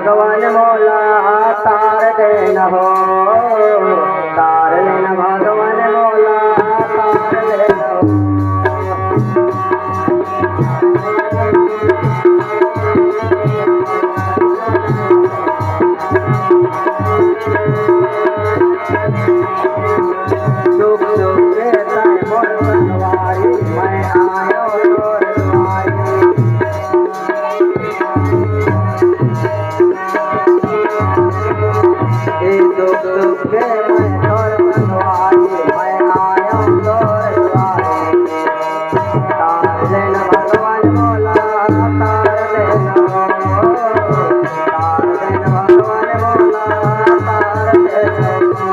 भगवान मोला तार देना हो, तार लेना भगवान मोला तार लेना हो। दुख दुख के तय मोर बनवारी, मैं आयो तोर द्वारी। दुख दुख के मैं तोर बनवारी, मैं आयो तोर द्वारी। तार लेना भगवान मोला तार लेना हो, तार लेना भगवान मोला तार लेना हो।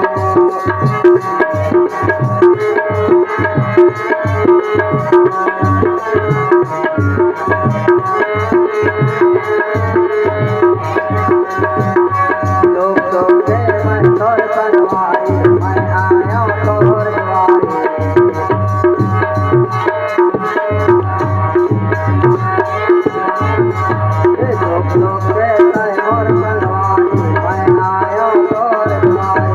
दुख दुख के मैं तोर बनवारी, मैं आयो तोर द्वारी। दुख दुख के तय मोर बनवारी, मैं आयो तोर द्वारी।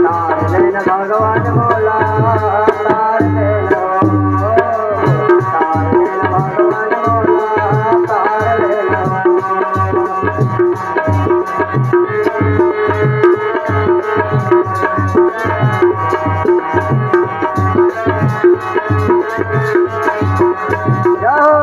तार लेना भगवान मोला तार लेना हो, तार लेना भगवान मोला तार लेना हो। जाओ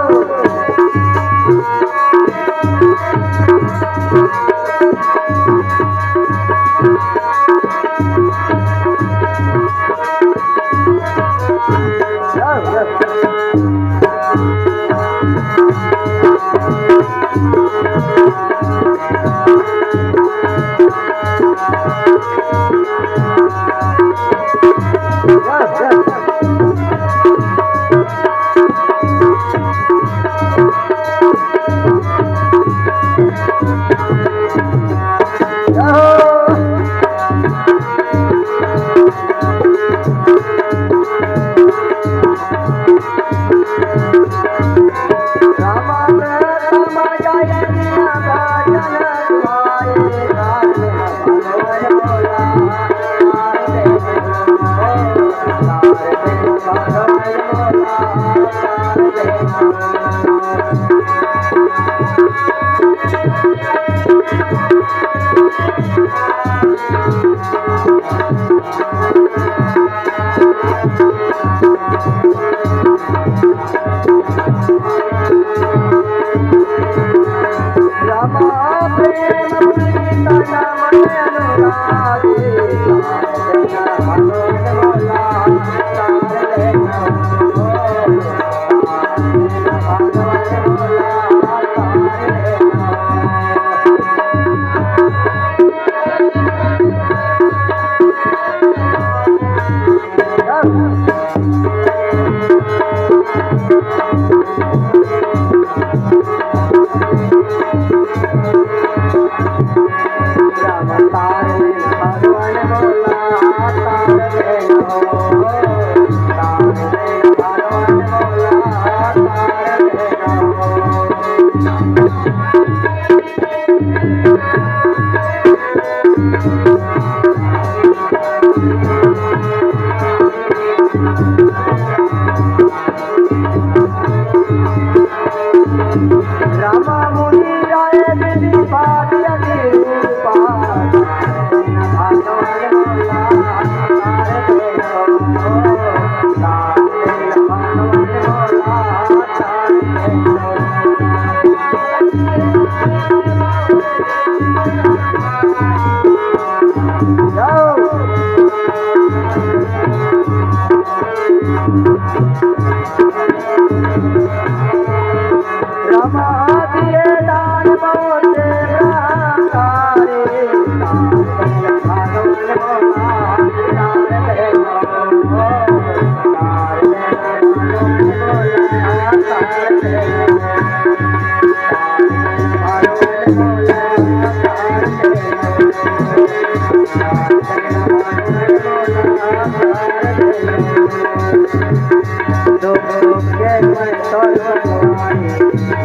मैं तोर बनवारी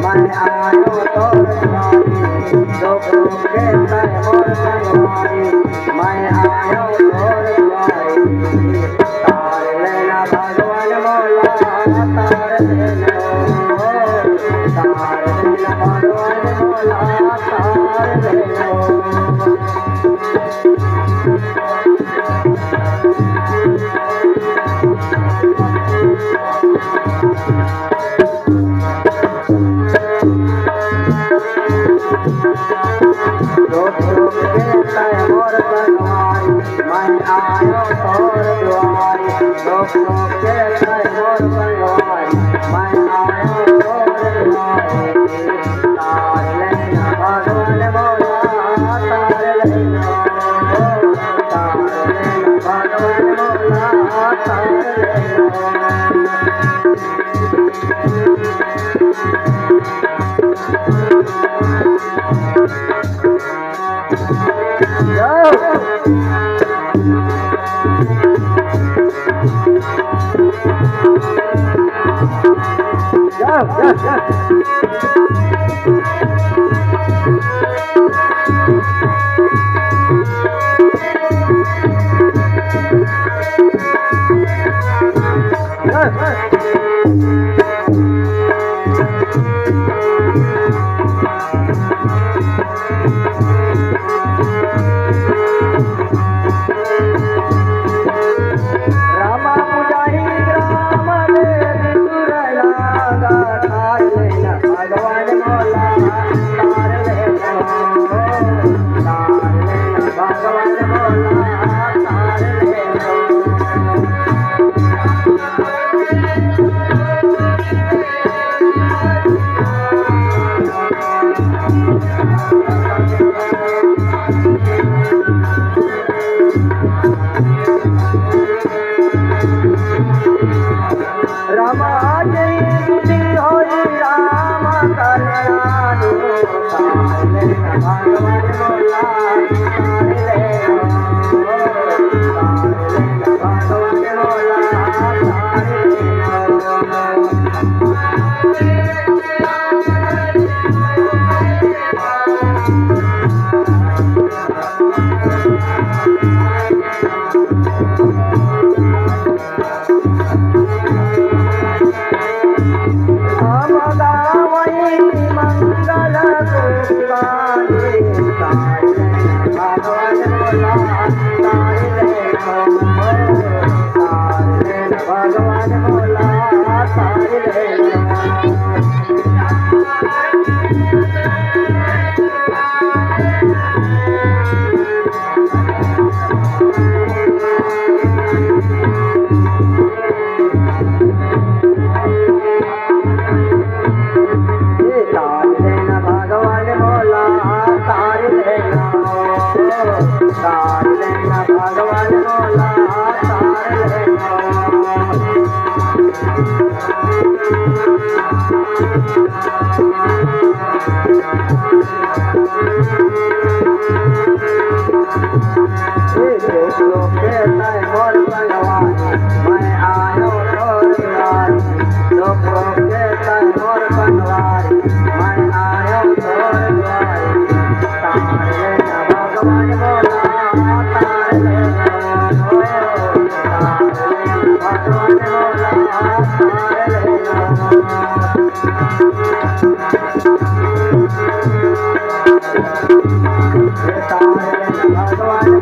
मैं आयो तोर द्वारी दुख के तय मोर बनवारी मैं आयो तोर द्वारी तार लेना भगवान मोला तार लेना भगवान मोला तार लेना मोर बनवारी मैं आयो तोर द्वारी लोक लोक के मोर बनवारी मैं आयो तोर द्वारी तार लेना भगवान मोला तार लेना भगवान मोला तार लेना भगवान